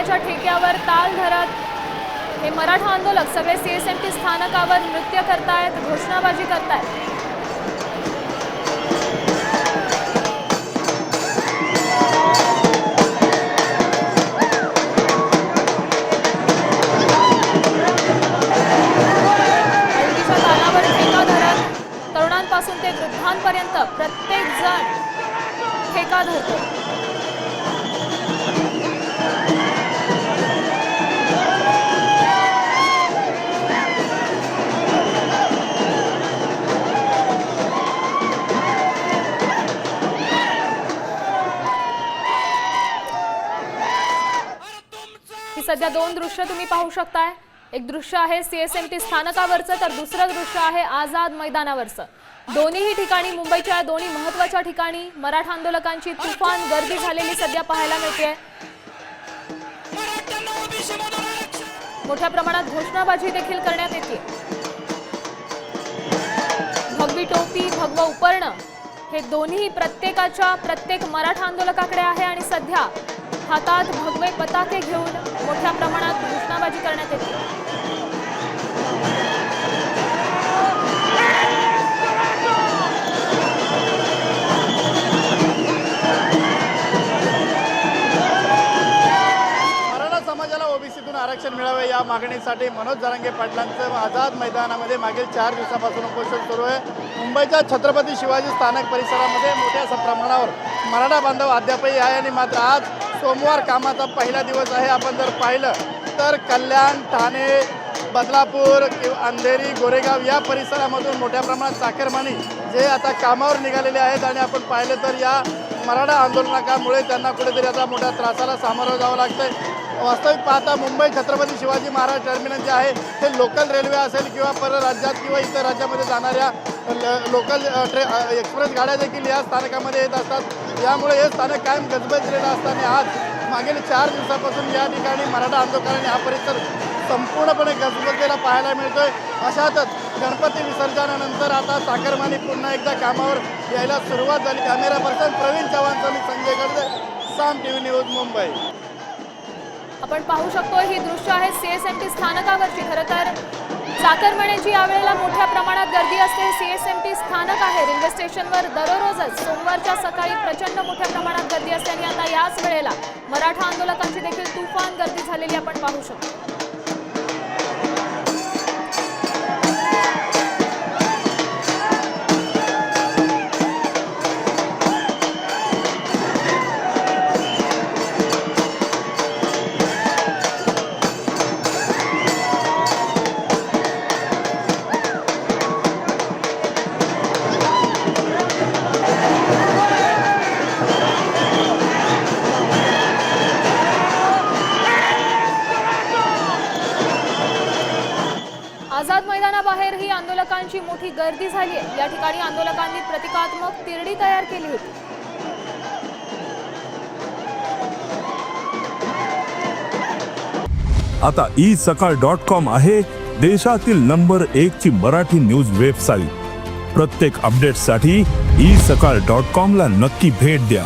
नावाच्या ठेक्यावर ताल धरत हे मराठा आंदोलक सगळे सीएसएमटी स्थानकावर नृत्य करतायत, घोषणाबाजी करतायत। तरुणांपासून ते वृद्धांपर्यंत प्रत्येक जण ठेका धरतो। ही सध्या दोन दृश्य तुम्ही पाहू शकताय। एक दृश्य आहे सीएसएमटी स्थानकावरचं, तर दुसरं दृश्य आहे आझाद मैदानावरचं। दोन्ही ठिकाणी, मुंबईच्या दोन्ही महत्त्वाच्या ठिकाणी मराठा आंदोलकांची तुफान गर्दी झालेली सध्या पाहायला मिळते। मोठ्या प्रमाणात घोषणाबाजी देखील करण्यात येते। भगवी टोपी, भगवा उपरणं हे दोन्ही प्रत्येक मराठा आंदोलकाकडे आहे आणि सध्या हातात भगवे पताके घेऊन मोठ्या प्रमाणात घोषणाबाजी करण्यात येते। ओबीसीतून आरक्षण मिळावे या मागणीसाठी मनोज जरांगे पाटलांचं आझाद मैदानामध्ये मागील 4 दिवसापासून उपोषण सुरू आहे। मुंबईच्या छत्रपती शिवाजी स्थानक परिसरामध्ये मोठ्या प्रमाणावर मराठा बांधव अद्यापही आहे आणि मात्र आज सोमवार कामाचा पहिला दिवस आहे। आपण जर पाहिलं तर कल्याण, ठाणे, बदलापूर, अंधेरी, गोरेगाव या परिसरामधून मोठ्या प्रमाणात चाकरमानी जे आता कामावर निघालेले आहेत आणि आपण पाहिलं तर या मराठा आंदोलनामुळे त्यांना कुठेतरी आता मोठ्या त्रासाला सामोरं जावं लागतंय। वास्तविक पाहता मुंबई छत्रपती शिवाजी महाराज टर्मिनल जे आहे ते लोकल रेल्वे असेल किंवा परराज्यात किंवा इतर राज्यामध्ये जाणाऱ्या लोकल एक्सप्रेस गाड्या देखील या स्थानकामध्ये येत असतात। यामुळे हे स्थानक कायम गजबजलेलं असताना आज मागील 4 दिवसापासून या ठिकाणी मराठा आंदोलकांनी हा परिसर संपूर्णपणे गजबजलेला पाहायला मिळतोय। अशातच गणपती विसर्जनानंतर आता चाकरमानी पुन्हा एकदा कामावर यायला सुरुवात झाली। कॅमेरा पर्सन प्रवीण चव्हाणचा मी संजय गडदे, साम टीव्ही न्यूज, मुंबई। आपण पाहू शकतो ही दृश्य आहे सीएसएमटी स्थानकावरची। खरं तर चाकरमान्यांची यावेळेला मोठ्या प्रमाणात गर्दी असते। सीएसएमटी स्थानक आहे रेल्वे स्टेशनवर दररोजच सोमवारच्या सकाळी प्रचंड मोठ्या प्रमाणात गर्दी असते आणि आता याच वेळेला मराठा आंदोलकांची देखील तुफान गर्दी झालेली आपण पाहू शकतो। आझाद मैदानाबाहेर ही आंदोलकांची मोठी गर्दी झाली आहे। या ठिकाणी आंदोलकांनी प्रतिकात्मक तिरडी तयार केली होती। आता isakal.com आहे देशातील नंबर 1 ची मराठी न्यूज वेबसाईट। प्रत्येक अपडेटसाठी isakal.com ला नक्की भेट द्या।